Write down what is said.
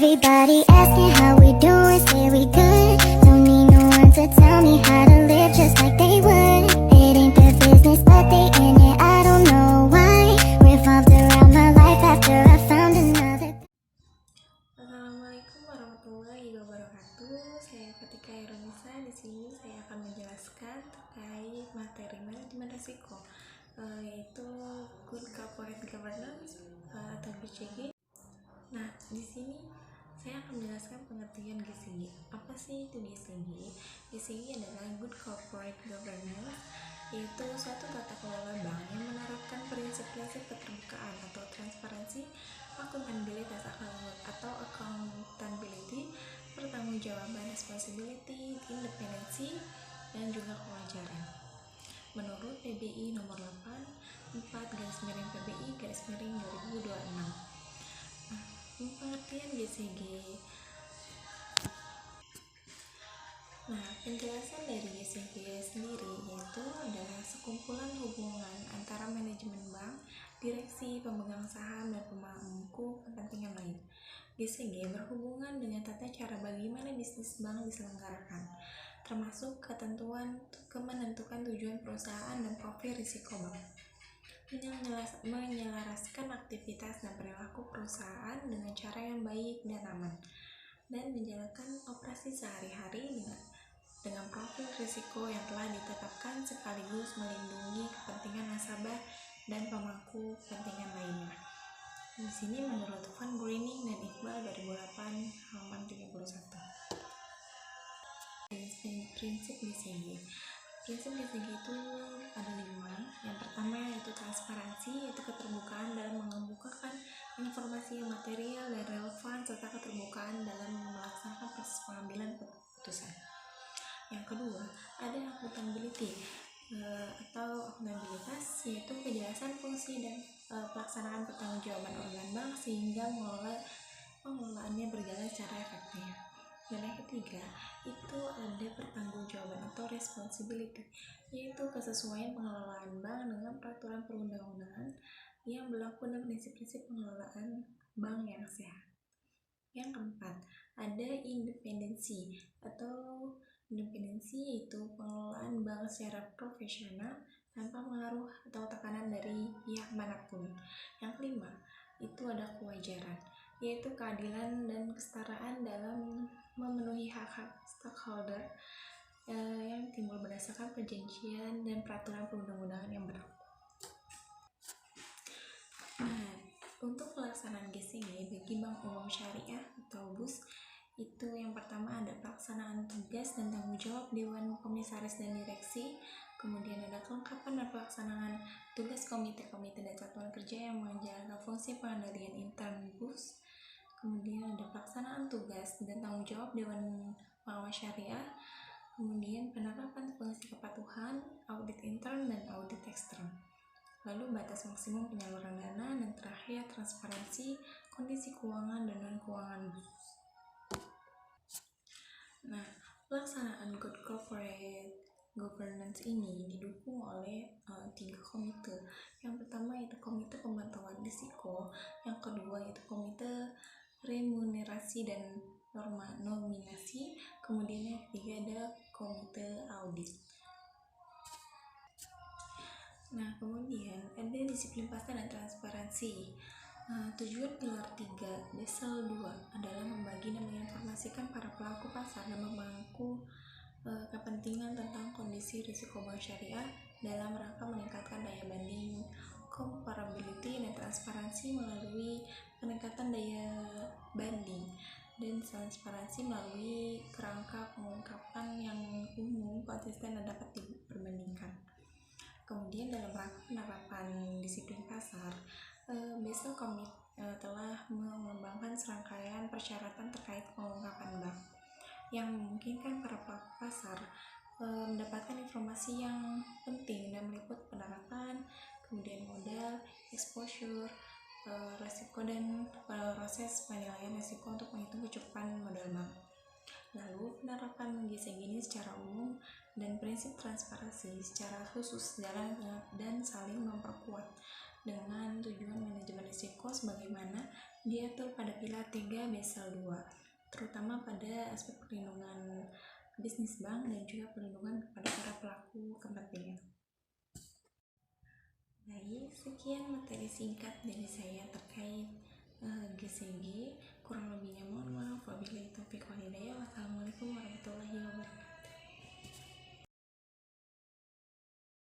Everybody asking how we doing, say we good. Don't need no one to tell me how to live just like they would. It ain't their business, but they in it, I don't know why. Revolved around my life after I found another. Assalamualaikum warahmatullahi wabarakatuh. Saya Fatika Ironisa. Di sini saya akan menjelaskan terkait materi manajemen risiko, yaitu Good Corporate Governance atau GCG. Nah, di sini saya akan menjelaskan pengertian GCG. Apa sih itu GCG? GCG adalah Good Corporate Governance, yaitu suatu tata kelola bank yang menerapkan prinsip-prinsip keterbukaan atau transparansi, akuntabilitas atau accountability, pertanggungjawaban responsibility, independensi, dan juga kewajaran. Menurut PBI nomor 84/PBI/2026. Pengertian GCG. Nah, penjelasan dari GCG sendiri yaitu adalah sekumpulan hubungan antara manajemen bank, direksi, pemegang saham, dan pemangku kepentingan lain. GCG berhubungan dengan tata cara bagaimana bisnis bank diselenggarakan, termasuk ketentuan menentukan tujuan perusahaan dan profil risiko bank, menyelaraskan aktivitas dan perilaku perusahaan dengan cara yang baik dan aman, dan menjalankan operasi sehari-hari dengan profil risiko yang telah ditetapkan sekaligus melindungi kepentingan nasabah dan pemangku kepentingan lainnya. Di sini menurut Van Greening dan Iqbal 2008 halaman 31. Prinsip GCG. Prinsip GCG itu ada 5. Yang pertama yaitu transparansi, yaitu keterbukaan dalam mengemukakan informasi yang material dan relevan, serta keterbukaan dalam melaksanakan proses pengambilan keputusan. Yang kedua, ada accountability atau akuntabilitas, yaitu kejelasan fungsi dan pelaksanaan pertanggungjawaban organ bank sehingga pengelolaannya berjalan secara efektif. Dan yang ketiga, itu ada pertanggungjawaban atau responsibility, yaitu kesesuaian pengelolaan bank dengan peraturan perundang-undangan yang berlaku dan prinsip-prinsip pengelolaan bank yang sehat. Yang keempat, ada independensi yaitu pengelolaan bank secara profesional tanpa pengaruh atau tekanan dari pihak manapun. Yang kelima, itu ada kewajaran, yaitu keadilan dan kesetaraan dalam memenuhi hak-hak stakeholder yang timbul berdasarkan perjanjian dan peraturan perundang-undangan yang berlaku. Nah, untuk pelaksanaan GCG bagi Bank Umum Syariah atau BUS, itu yang pertama ada pelaksanaan tugas dan tanggung jawab Dewan Komisaris dan Direksi, kemudian ada kelengkapan dan pelaksanaan tugas komite-komite dan satuan kerja yang menjalankan fungsi pengendalian intern BUS, kemudian ada pelaksanaan tugas dan tanggung jawab Dewan Pengawas Syariah, kemudian penerapan fungsi kepatuhan, audit intern dan audit ekstern, lalu batas maksimum penyaluran dana, dan terakhir transparansi kondisi keuangan dan non-keuangan BUS. Nah, pelaksanaan Good Corporate Governance ini didukung oleh 3 komite. Yang pertama yaitu Komite Pemantauan Risiko, yang kedua yaitu Komite Remunerasi dan Nominasi, kemudian yang ketiga ada Komite Audit. Nah, kemudian ada disiplin pasar dan transparansi. Tujuan pilar 3 Basel 2 adalah membagi dan menginformasikan para pelaku pasar dan pemangku kepentingan tentang kondisi risiko bank syariah dalam rangka meningkatkan daya banding, comparability, dan transparansi melalui peningkatan daya banding dan transparansi melalui kerangka pengungkapan yang umum, konsisten, dan dapat diperbandingkan. Kemudian dalam rangka penerapan disiplin pasar, Basel telah mengembangkan serangkaian persyaratan terkait pengungkapan bank yang memungkinkan para pelaku pasar mendapatkan informasi yang penting dan meliput penerapan, kemudian modal, exposure, resiko, dan proses penilaian resiko untuk menghitung kecukupan modal bank. Lalu penerapan GCG ini secara umum dan prinsip transparansi secara khusus dan saling memperkuat. dengan tujuan manajemen risiko sebagaimana diatur pada pilar 3 Basel 2, terutama pada aspek perlindungan bisnis bank dan juga perlindungan kepada para pelaku kepentingan. Baik, sekian materi singkat dari saya terkait GCG. Kurang lebihnya mohon maaf. Wabillahi taufiq